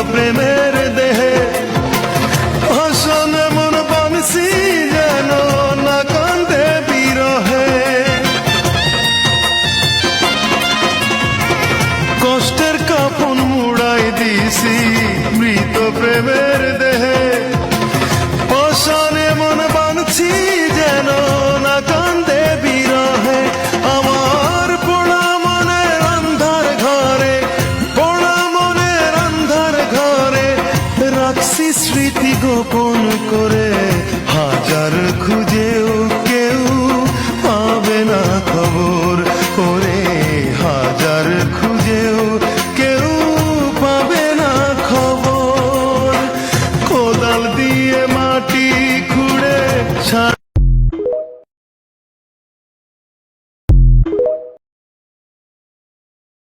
প্রেমের দেহে ভাষণ এমন বানসি যেন না কান্দে বিরহে কষ্টের কাফন মুড়াই দিছি মৃত প্রেমের দেহে ভাষণ এমন বানছি যেন না কান্দে বিরহে আমার পোড়া মনের অন্ধার ঘরে পোড়া মনের অন্ধার ঘরে রাখছি স্মৃতি গোপন করে হাজার খুঁজেও কেউ পাবে না খবর করে হাজার খুঁজেও কেউ পাবে না খবর কোদাল দিয়ে মাটি খুঁড়ে